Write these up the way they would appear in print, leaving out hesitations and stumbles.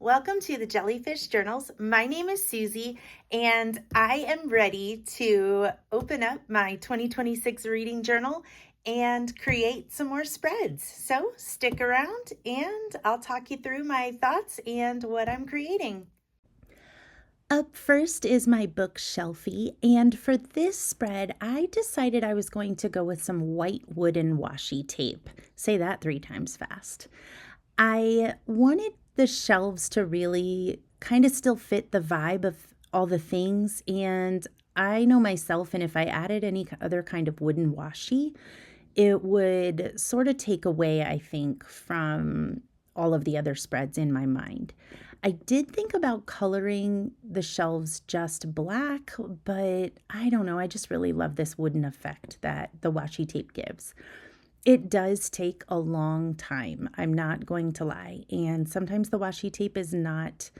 Welcome to the Jellyfish Journals. My name is Susie, and I am ready to open up my 2026 reading journal and create some more spreads. So stick around and I'll talk you through my thoughts and what I'm creating. Up first is my book Shelfie, and for this spread, I decided I was going to go with some white wooden washi tape. Say that 3 times fast. I wanted the shelves to really kind of still fit the vibe of all the things, and I know myself, and if I added any other kind of wooden washi, it would sort of take away, I think, from all of the other spreads in my mind. I did think about coloring the shelves just black, but I don't know, I just really love this wooden effect that the washi tape gives. It does take a long time, I'm not going to lie, and sometimes the washi tape is not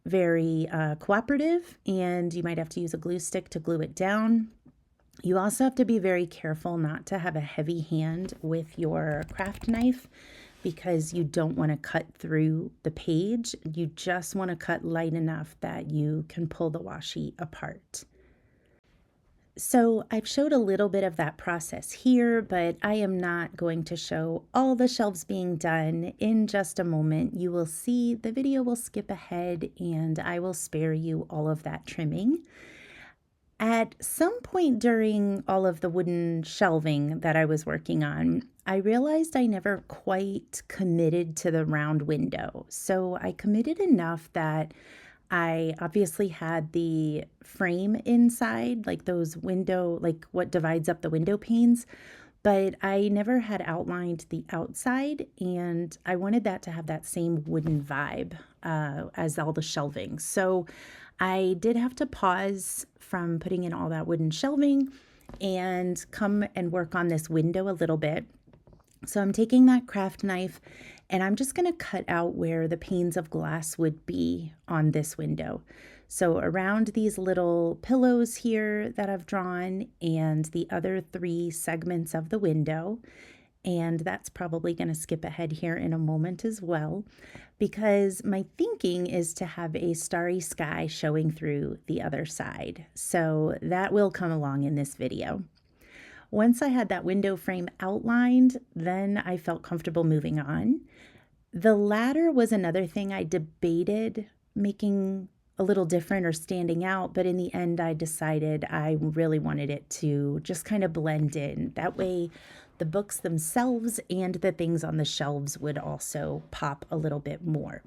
very cooperative, and you might have to use a glue stick to glue it down. You also have to be very careful not to have a heavy hand with your craft knife because you don't want to cut through the page. You just want to cut light enough that you can pull the washi apart. So I've showed a little bit of that process here, but I am not going to show all the shelves being done. In just a moment, you will see the video will skip ahead and I will spare you all of that trimming. At some point during all of the wooden shelving that I was working on, I realized I never quite committed to the round window. So I committed enough that I obviously had the frame inside, like those window, like what divides up the window panes, but I never had outlined the outside, and I wanted that to have that same wooden vibe as all the shelving. So I did have to pause from putting in all that wooden shelving and come and work on this window a little bit. So I'm taking that craft knife and I'm just going to cut out where the panes of glass would be on this window. So around these little pillows here that I've drawn and the other 3 segments of the window, and that's probably going to skip ahead here in a moment as well, because my thinking is to have a starry sky showing through the other side. So that will come along in this video. Once I had that window frame outlined, then I felt comfortable moving on. The ladder was another thing I debated making a little different or standing out, but in the end I decided I really wanted it to just kind of blend in. That way the books themselves and the things on the shelves would also pop a little bit more.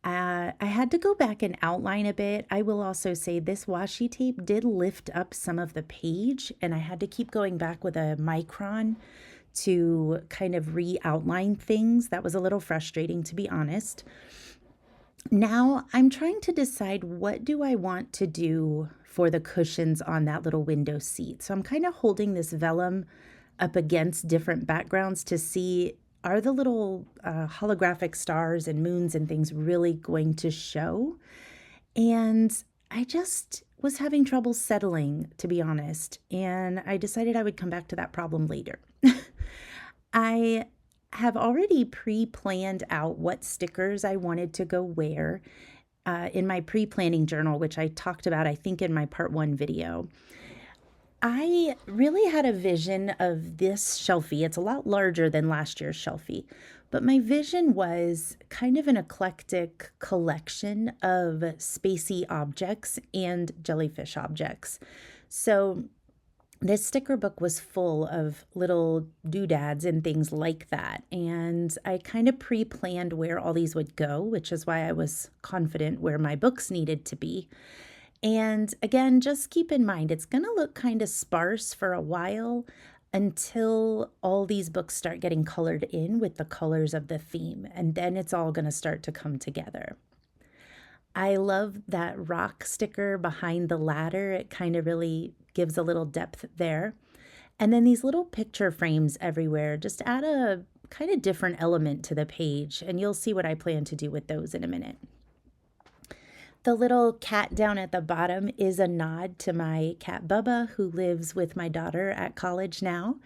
I had to go back and outline a bit. I will also say this washi tape did lift up some of the page, and I had to keep going back with a micron to kind of re-outline things. That was a little frustrating, to be honest. Now I'm trying to decide what do I want to do for the cushions on that little window seat. So I'm kind of holding this vellum up against different backgrounds to see, are the little holographic stars and moons and things really going to show? And I just was having trouble settling, to be honest, and I decided I would come back to that problem later. I have already pre-planned out what stickers I wanted to go where in my pre-planning journal, which I talked about, I think, in my part 1 video. I really had a vision of this Shelfie. It's a lot larger than last year's Shelfie, but my vision was kind of an eclectic collection of spacey objects and jellyfish objects. So this sticker book was full of little doodads and things like that, and I kind of pre-planned where all these would go, which is why I was confident where my books needed to be. And again, just keep in mind, it's going to look kind of sparse for a while until all these books start getting colored in with the colors of the theme, and then it's all going to start to come together. I love that rock sticker behind the ladder. It kind of really gives a little depth there. And then these little picture frames everywhere just add a kind of different element to the page, and you'll see what I plan to do with those in a minute. The little cat down at the bottom is a nod to my cat Bubba, who lives with my daughter at college now.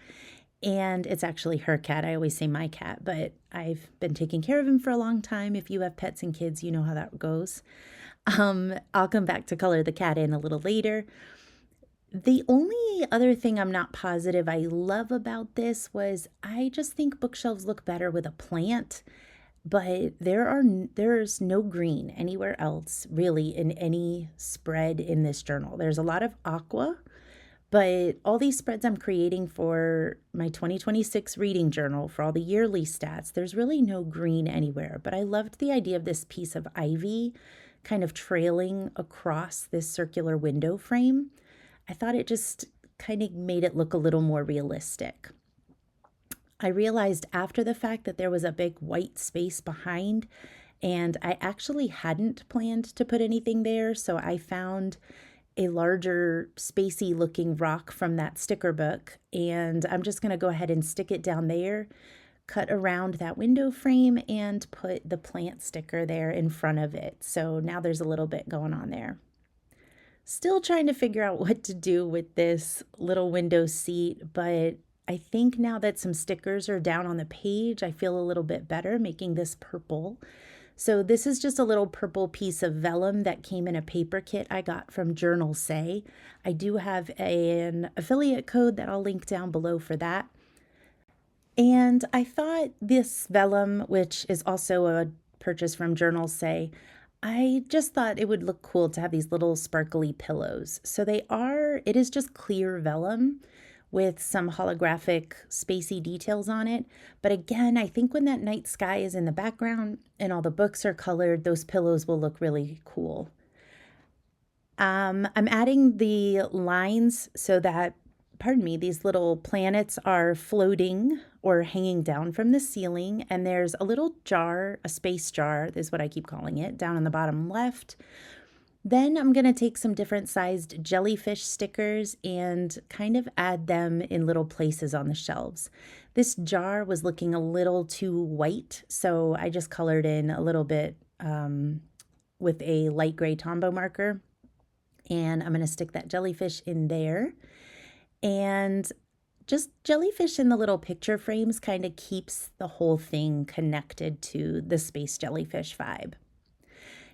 And it's actually her cat. I always say my cat, but I've been taking care of him for a long time. If you have pets and kids, you know how that goes. I'll come back to color the cat in a little later. The only other thing I'm not positive I love about this was I just think bookshelves look better with a plant, but there's no green anywhere else really in any spread in this journal. There's a lot of aqua, but all these spreads I'm creating for my 2026 reading journal for all the yearly stats, there's really no green anywhere. But I loved the idea of this piece of ivy kind of trailing across this circular window frame. I thought it just kind of made it look a little more realistic. I realized after the fact that there was a big white space behind, and I actually hadn't planned to put anything there, so I found a larger spacey looking rock from that sticker book, and I'm just going to go ahead and stick it down there, cut around that window frame, and put the plant sticker there in front of it. So now there's a little bit going on there. Still trying to figure out what to do with this little window seat, but I think now that some stickers are down on the page, I feel a little bit better making this purple. So this is just a little purple piece of vellum that came in a paper kit I got from Journal Say. I do have an affiliate code that I'll link down below for that. And I thought this vellum, which is also a purchase from Journal Say, I just thought it would look cool to have these little sparkly pillows. So it is just clear vellum with some holographic spacey details on it. But again, I think when that night sky is in the background and all the books are colored, those pillows will look really cool. I'm adding the lines so that, pardon me, these little planets are floating or hanging down from the ceiling. And there's a little jar, a space jar is what I keep calling it, down on the bottom left. Then I'm going to take some different sized jellyfish stickers and kind of add them in little places on the shelves. This jar was looking a little too white, so I just colored in a little bit with a light gray Tombow marker. And I'm going to stick that jellyfish in there. And just jellyfish in the little picture frames kind of keeps the whole thing connected to the space jellyfish vibe.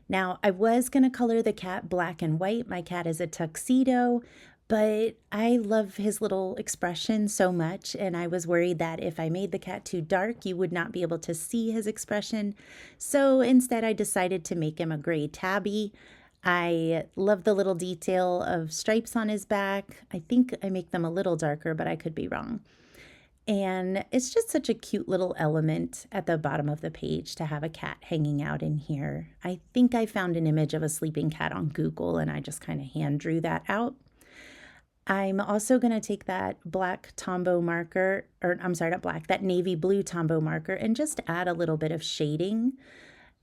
Now, I was going to color the cat black and white. My cat is a tuxedo, but I love his little expression so much, and I was worried that if I made the cat too dark, you would not be able to see his expression. So instead, I decided to make him a gray tabby. I love the little detail of stripes on his back. I think I make them a little darker, but I could be wrong. And it's just such a cute little element at the bottom of the page to have a cat hanging out in here. I think I found an image of a sleeping cat on Google and I just kind of hand drew that out. I'm also going to take that black Tombow marker, or I'm sorry, not black, that navy blue Tombow marker, and just add a little bit of shading.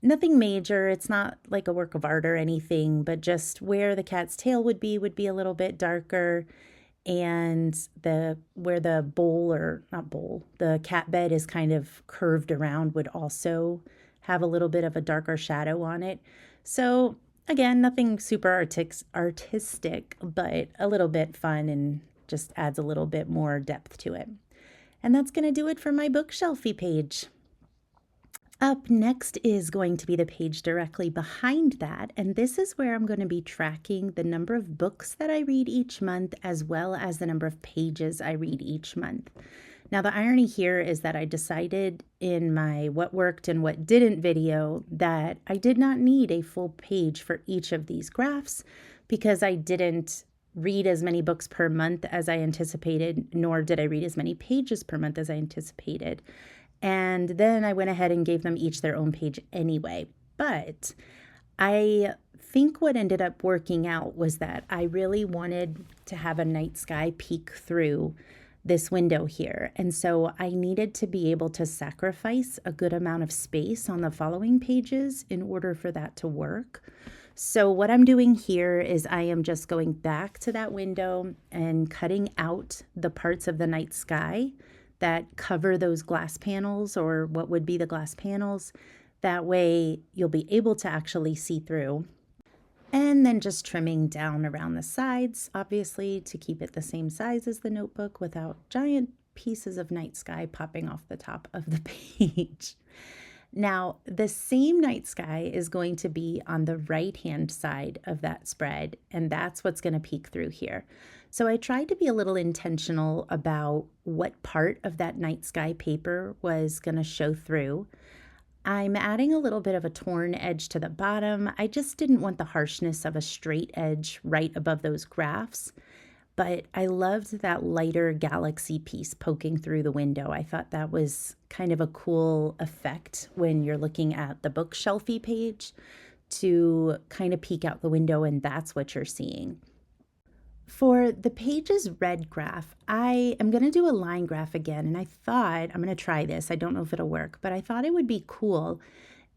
Nothing major, it's not like a work of art or anything, but just where the cat's tail would be a little bit darker, and where the bowl, or not bowl, the cat bed is kind of curved around would also have a little bit of a darker shadow on it. So again, nothing super artistic, but a little bit fun and just adds a little bit more depth to it. And that's going to do it for my bookshelfie page. Up next is going to be the page directly behind that, and this is where I'm going to be tracking the number of books that I read each month as well as the number of pages I read each month. Now, the irony here is that I decided in my what worked and what didn't video that I did not need a full page for each of these graphs because I didn't read as many books per month as I anticipated, nor did I read as many pages per month as I anticipated. And then I went ahead and gave them each their own page anyway. But I think what ended up working out was that I really wanted to have a night sky peek through this window here. And so I needed to be able to sacrifice a good amount of space on the following pages in order for that to work. So what I'm doing here is I am just going back to that window and cutting out the parts of the night sky that cover those glass panels, or what would be the glass panels. That way you'll be able to actually see through. And then just trimming down around the sides, obviously, to keep it the same size as the notebook without giant pieces of night sky popping off the top of the page. Now, the same night sky is going to be on the right-hand side of that spread, and that's what's going to peek through here. So I tried to be a little intentional about what part of that night sky paper was going to show through. I'm adding a little bit of a torn edge to the bottom. I just didn't want the harshness of a straight edge right above those graphs. But I loved that lighter galaxy piece poking through the window. I thought that was kind of a cool effect when you're looking at the book Shelfie page to kind of peek out the window, and that's what you're seeing. For the page's red graph, I am going to do a line graph again, and I thought, I'm going to try this. I don't know if it'll work, but I thought it would be cool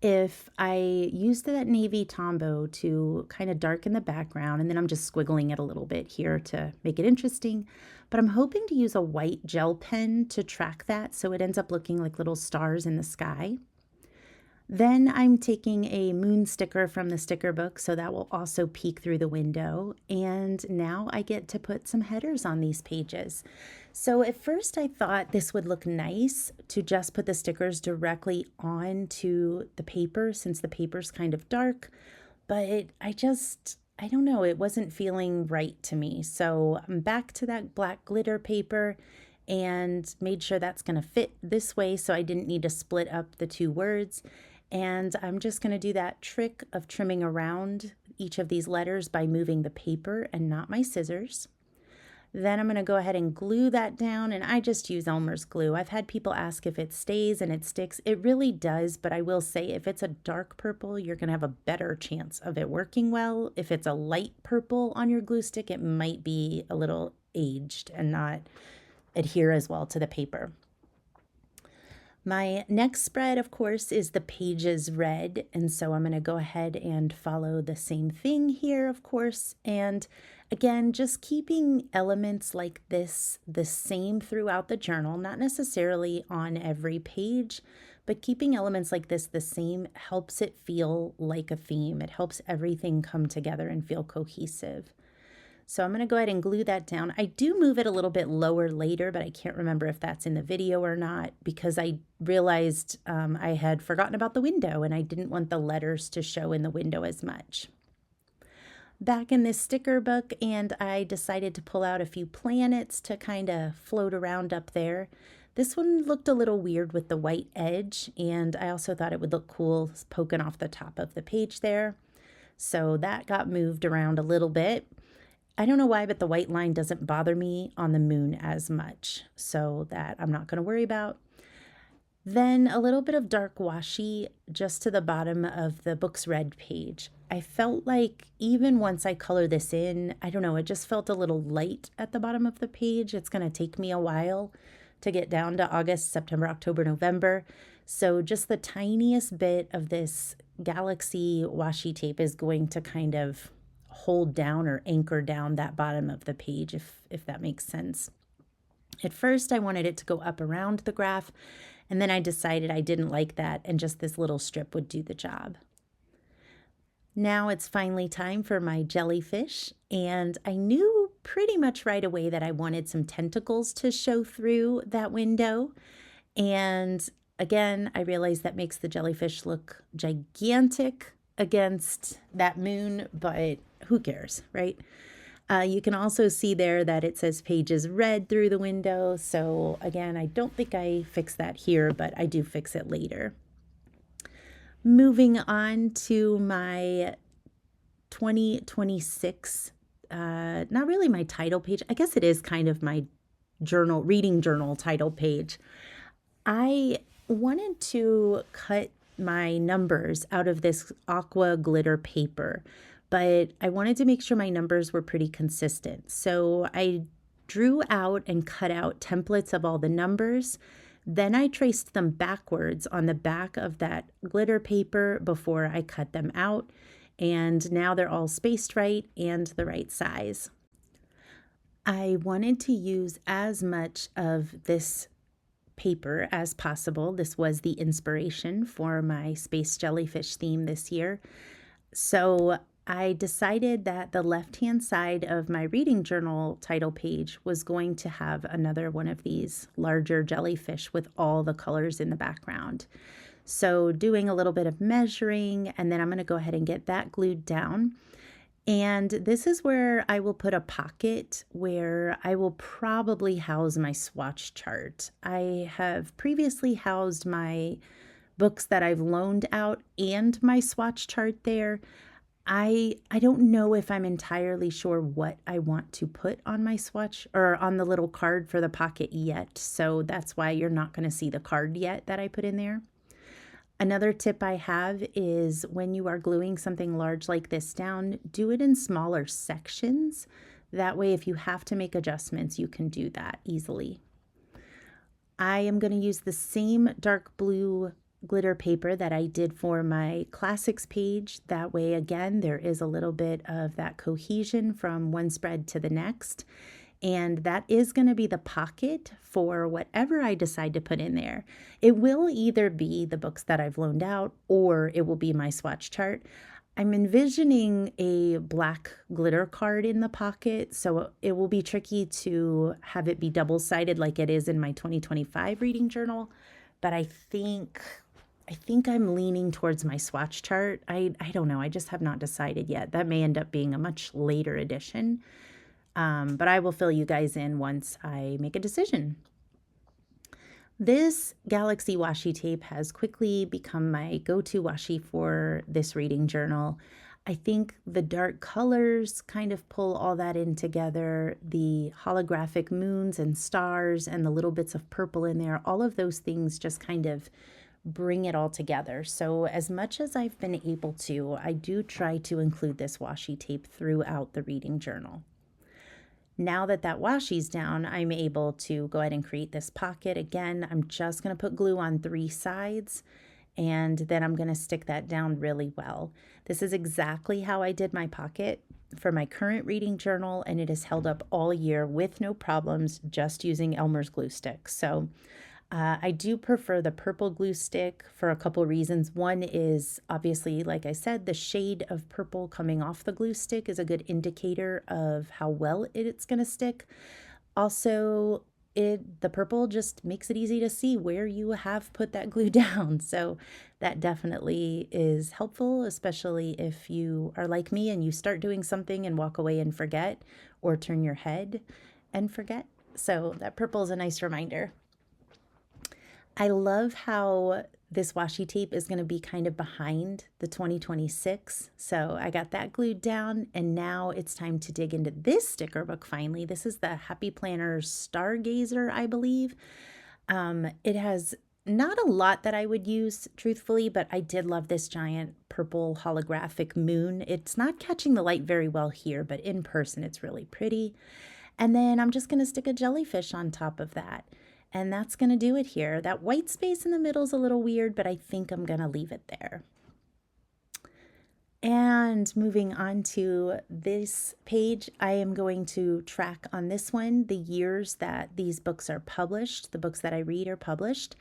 if I used that navy Tombow to kind of darken the background, and then I'm just squiggling it a little bit here to make it interesting. But I'm hoping to use a white gel pen to track that so it ends up looking like little stars in the sky. Then I'm taking a moon sticker from the sticker book, so that will also peek through the window. And now I get to put some headers on these pages. So at first I thought this would look nice to just put the stickers directly onto the paper since the paper's kind of dark, but I don't know, it wasn't feeling right to me. So I'm back to that black glitter paper and made sure that's going to fit this way so I didn't need to split up the two words. And I'm just going to do that trick of trimming around each of these letters by moving the paper and not my scissors. Then I'm going to go ahead and glue that down, and I just use Elmer's glue. I've had people ask if it stays and it sticks. It really does, but I will say if it's a dark purple, you're going to have a better chance of it working well. If it's a light purple on your glue stick, it might be a little aged and not adhere as well to the paper. My next spread, of course, is the pages red, and so I'm going to go ahead and follow the same thing here, of course, and again, just keeping elements like this the same throughout the journal, not necessarily on every page, but keeping elements like this the same helps it feel like a theme. It helps everything come together and feel cohesive. So I'm going to go ahead and glue that down. I do move it a little bit lower later, but I can't remember if that's in the video or not because I realized I had forgotten about the window and I didn't want the letters to show in the window as much. Back in this sticker book, and I decided to pull out a few planets to kind of float around up there. This one looked a little weird with the white edge, and I also thought it would look cool poking off the top of the page there. So that got moved around a little bit. I don't know why, but the white line doesn't bother me on the moon as much, so that I'm not going to worry about. Then a little bit of dark washi just to the bottom of the book's red page. I felt like even once I color this in, I don't know, it just felt a little light at the bottom of the page. It's going to take me a while to get down to August, September, October, November. So just the tiniest bit of this galaxy washi tape is going to kind of hold down or anchor down that bottom of the page, if that makes sense. At first, I wanted it to go up around the graph, and then I decided I didn't like that, and just this little strip would do the job. Now it's finally time for my jellyfish, and I knew pretty much right away that I wanted some tentacles to show through that window. And again, I realized that makes the jellyfish look gigantic against that moon, but who cares, right? You can also see there that it says pages red through the window. So again, I don't think I fixed that here, but I do fix it later. Moving on to my 2026, not really my title page. I guess it is kind of my journal, reading journal title page. I wanted to cut my numbers out of this aqua glitter paper, but I wanted to make sure my numbers were pretty consistent. So I drew out and cut out templates of all the numbers. Then I traced them backwards on the back of that glitter paper before I cut them out. And now they're all spaced right and the right size. I wanted to use as much of this paper as possible. This was the inspiration for my space jellyfish theme this year. So I decided that the left-hand side of my reading journal title page was going to have another one of these larger jellyfish with all the colors in the background. So doing a little bit of measuring, and then I'm going to go ahead and get that glued down. And this is where I will put a pocket where I will probably house my swatch chart. I have previously housed my books that I've loaned out and my swatch chart there. I don't know if I'm entirely sure what I want to put on my swatch or on the little card for the pocket yet. So that's why you're not going to see the card yet that I put in there. Another tip I have is when you are gluing something large like this down, do it in smaller sections. That way, if you have to make adjustments, you can do that easily. I am going to use the same dark blue glitter paper that I did for my classics page. That way, again, there is a little bit of that cohesion from one spread to the next. And that is going to be the pocket for whatever I decide to put in there. It will either be the books that I've loaned out or it will be my swatch chart. I'm envisioning a black glitter card in the pocket, so it will be tricky to have it be double-sided like it is in my 2025 reading journal, but I think I'm leaning towards my swatch chart. I don't know. I just have not decided yet. That may end up being a much later edition, but I will fill you guys in once I make a decision. This Galaxy washi tape has quickly become my go-to washi for this reading journal. I think the dark colors kind of pull all that in together. The holographic moons and stars and the little bits of purple in there, all of those things just kind of bring it all together. So as much as I've been able to, I do try to include this washi tape throughout the reading journal. Now that washi's down, I'm able to go ahead and create this pocket. Again, I'm just going to put glue on 3 sides, and then I'm going to stick that down really well. This is exactly how I did my pocket for my current reading journal, and it has held up all year with no problems, just using Elmer's glue stick. So I do prefer the purple glue stick for a couple reasons. One is obviously, like I said, the shade of purple coming off the glue stick is a good indicator of how well it's going to stick. Also, the purple just makes it easy to see where you have put that glue down. So that definitely is helpful, especially if you are like me and you start doing something and walk away and forget, or turn your head and forget. So that purple is a nice reminder. I love how this washi tape is going to be kind of behind the 2026. So I got that glued down, and now it's time to dig into this sticker book finally. This is the Happy Planner Stargazer, I believe. It has not a lot that I would use, truthfully, but I did love this giant purple holographic moon. It's not catching the light very well here, but in person it's really pretty. And then I'm just going to stick a jellyfish on top of that. And that's going to do it here. That white space in the middle is a little weird, but I think I'm going to leave it there. And moving on to this page, I am going to track on this one the years that these books are published, the books that I read are published,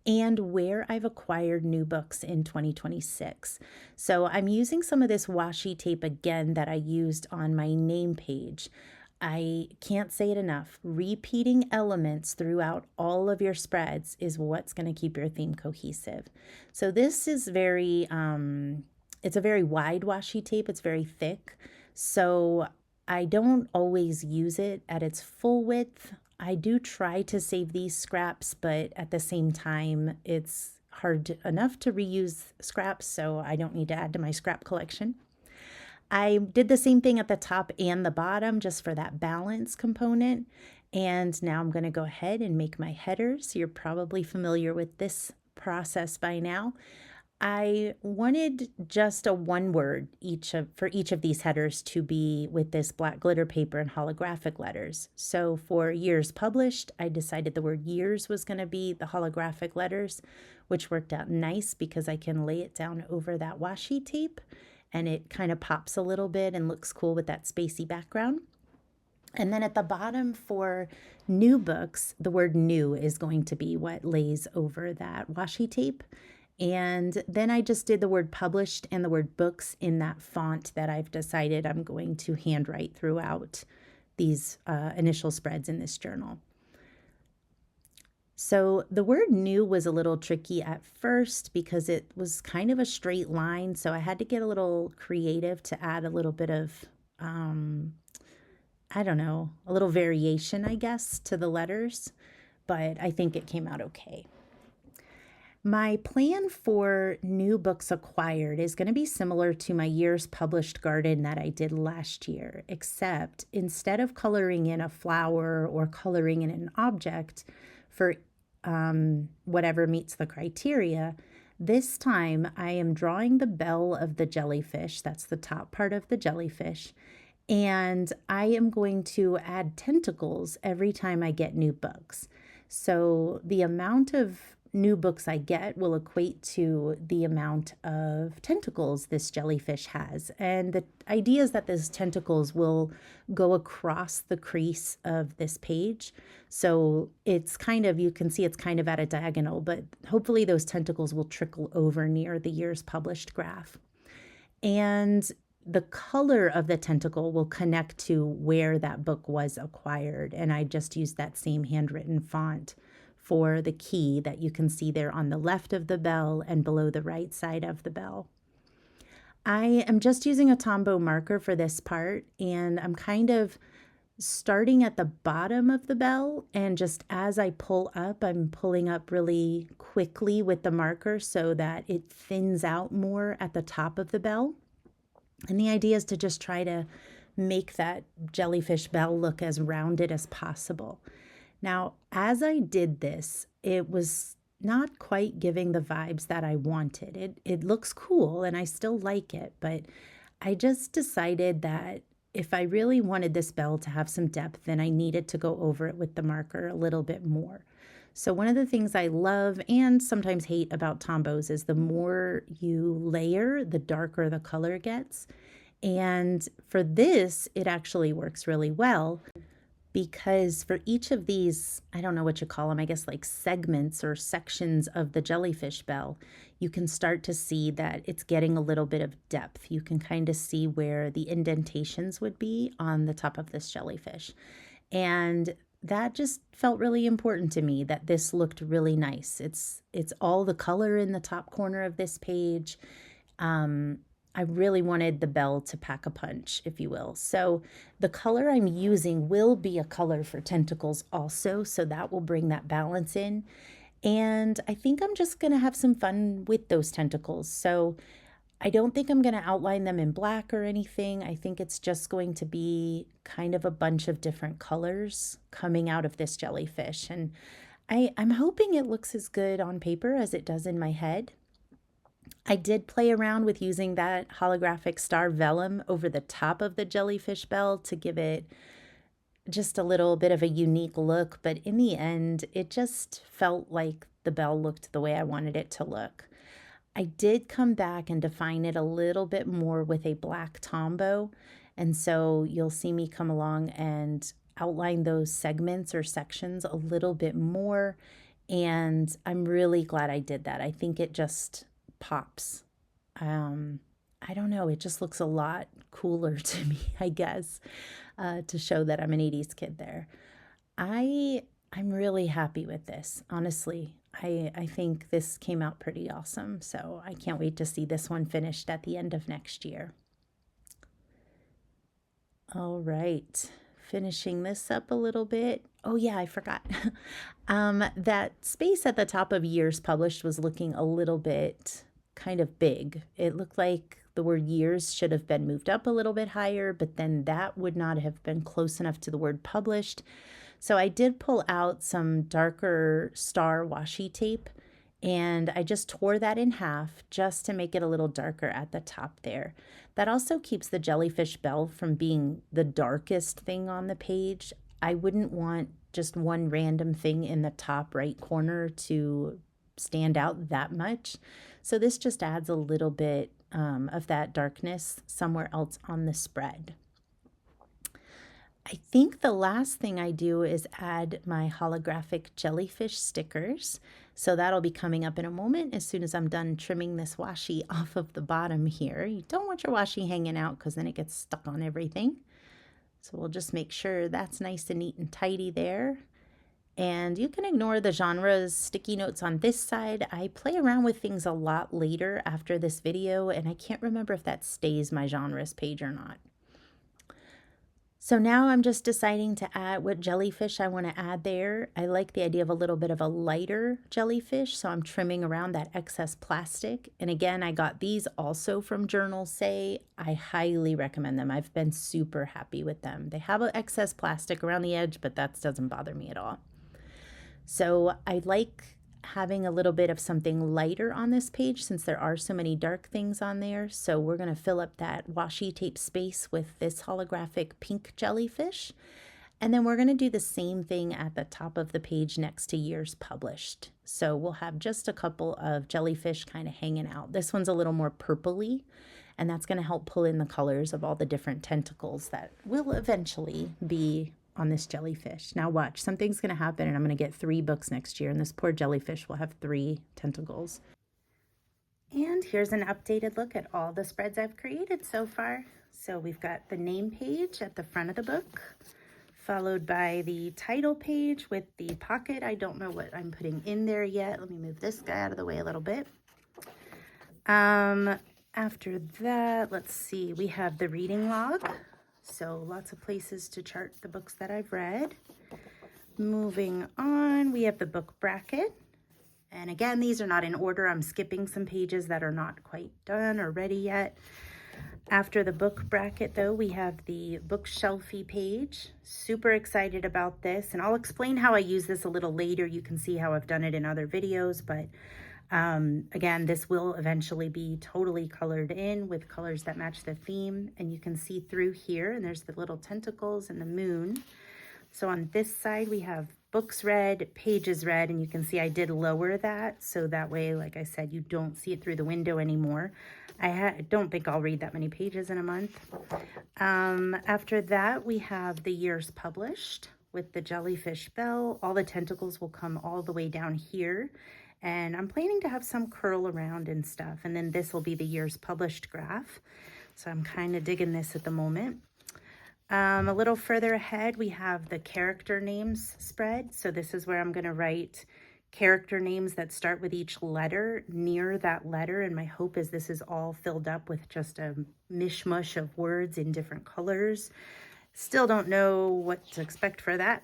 and where I've acquired new books in 2026. So I'm using some of this washi tape again that I used on my name page. I can't say it enough. Repeating elements throughout all of your spreads is what's going to keep your theme cohesive. So this is it's a very wide washi tape. It's very thick. So I don't always use it at its full width. I do try to save these scraps, but at the same time, it's hard enough to reuse scraps, so I don't need to add to my scrap collection. I did the same thing at the top and the bottom just for that balance component. And now I'm going to go ahead and make my headers. You're probably familiar with this process by now. I wanted just a one word for each of these headers to be with this black glitter paper and holographic letters. So for years published, I decided the word years was going to be the holographic letters, which worked out nice because I can lay it down over that washi tape and it kind of pops a little bit and looks cool with that spacey background. And then at the bottom for new books, the word new is going to be what lays over that washi tape. And then I just did the word published and the word books in that font that I've decided I'm going to handwrite throughout these initial spreads in this journal. So the word new was a little tricky at first because it was kind of a straight line. So I had to get a little creative to add a little bit of, I don't know, a little variation, I guess, to the letters. But I think it came out okay. My plan for new books acquired is going to be similar to my year's published garden that I did last year, except instead of coloring in a flower or coloring in an object for whatever meets the criteria, this time I am drawing the bell of the jellyfish, that's the top part of the jellyfish, and I am going to add tentacles every time I get new books. So the amount of new books I get will equate to the amount of tentacles this jellyfish has. And the idea is that those tentacles will go across the crease of this page. So it's kind of, you can see it's kind of at a diagonal, but hopefully those tentacles will trickle over near the year's published graph. And the color of the tentacle will connect to where that book was acquired. And I just used that same handwritten font for the key that you can see there on the left of the bell and below the right side of the bell. I am just using a Tombow marker for this part, and I'm kind of starting at the bottom of the bell, and just as I pull up, I'm pulling up really quickly with the marker so that it thins out more at the top of the bell. And the idea is to just try to make that jellyfish bell look as rounded as possible. Now, as I did this, it was not quite giving the vibes that I wanted. It looks cool and I still like it, but I just decided that if I really wanted this bell to have some depth, then I needed to go over it with the marker a little bit more. So one of the things I love and sometimes hate about Tombows is the more you layer, the darker the color gets. And for this, it actually works really well because for each of these, I don't know what you call them, I guess like segments or sections of the jellyfish bell, you can start to see that it's getting a little bit of depth. You can kind of see where the indentations would be on the top of this jellyfish. And that just felt really important to me that this looked really nice. It's all the color in the top corner of this page. I really wanted the bell to pack a punch, if you will. So the color I'm using will be a color for tentacles also, so that will bring that balance in. And I think I'm just going to have some fun with those tentacles. So I don't think I'm going to outline them in black or anything. I think it's just going to be kind of a bunch of different colors coming out of this jellyfish. And I'm hoping it looks as good on paper as it does in my head. I did play around with using that holographic star vellum over the top of the jellyfish bell to give it just a little bit of a unique look, but in the end, it just felt like the bell looked the way I wanted it to look. I did come back and define it a little bit more with a black Tombow, and so you'll see me come along and outline those segments or sections a little bit more, and I'm really glad I did that. I think it just pops. I don't know, it just looks a lot cooler to me, I guess, to show that I'm an 80s kid there. I'm really happy with this, honestly. I think this came out pretty awesome, so I can't wait to see this one finished at the end of next year. All right, finishing this up a little bit. Oh yeah, I forgot. That space at the top of years published was looking a little bit kind of big. It looked like the word years should have been moved up a little bit higher, but then that would not have been close enough to the word published. So I did pull out some darker star washi tape and I just tore that in half just to make it a little darker at the top there. That also keeps the jellyfish bell from being the darkest thing on the page. I wouldn't want just one random thing in the top right corner to stand out that much. So this just adds a little bit of that darkness somewhere else on the spread. I think the last thing I do is add my holographic jellyfish stickers. So that'll be coming up in a moment as soon as I'm done trimming this washi off of the bottom here. You don't want your washi hanging out because then it gets stuck on everything. So we'll just make sure that's nice and neat and tidy there. And you can ignore the genres sticky notes on this side. I play around with things a lot later after this video, and I can't remember if that stays my genres page or not. So now I'm just deciding to add what jellyfish I want to add there. I like the idea of a little bit of a lighter jellyfish, so I'm trimming around that excess plastic. And again, I got these also from Journals Say. I highly recommend them. I've been super happy with them. They have an excess plastic around the edge, but that doesn't bother me at all. So I like having a little bit of something lighter on this page since there are so many dark things on there. So we're going to fill up that washi tape space with this holographic pink jellyfish. And then we're going to do the same thing at the top of the page next to years published. So we'll have just a couple of jellyfish kind of hanging out. This one's a little more purpley, and that's going to help pull in the colors of all the different tentacles that will eventually be on this jellyfish. Now watch, something's going to happen and I'm going to get 3 books next year, and this poor jellyfish will have 3 tentacles. And here's an updated look at all the spreads I've created so far. So we've got the name page at the front of the book, followed by the title page with the pocket. I don't know what I'm putting in there yet. Let me move this guy out of the way a little bit. After that, let's see, we have the reading log. So lots of places to chart the books that I've read. Moving on, we have the book bracket. And again, these are not in order. I'm skipping some pages that are not quite done or ready yet. After the book bracket, though, we have the book Shelfie page. Super excited about this, and I'll explain how I use this a little later. You can see how I've done it in other videos, but again, this will eventually be totally colored in with colors that match the theme, and you can see through here, and there's the little tentacles and the moon. So on this side, we have books read, pages read, and you can see I did lower that, so that way, like I said, you don't see it through the window anymore. I don't think I'll read that many pages in a month. After that, we have the years published with the jellyfish bell. All the tentacles will come all the way down here. And I'm planning to have some curl around and stuff. And then this will be the years published graph. So I'm kind of digging this at the moment. A little further ahead, we have the character names spread. So this is where I'm going to write character names that start with each letter near that letter. And my hope is this is all filled up with just a mishmash of words in different colors. Still don't know what to expect for that.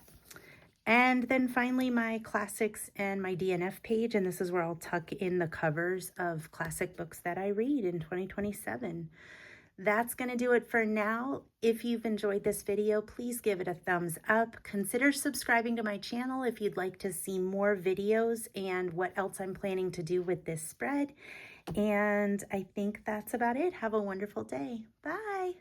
And then finally, my classics and my DNF page, and this is where I'll tuck in the covers of classic books that I read in 2027. That's going to do it for now. If you've enjoyed this video, please give it a thumbs up. Consider subscribing to my channel if you'd like to see more videos and what else I'm planning to do with this spread. And I think that's about it. Have a wonderful day. Bye.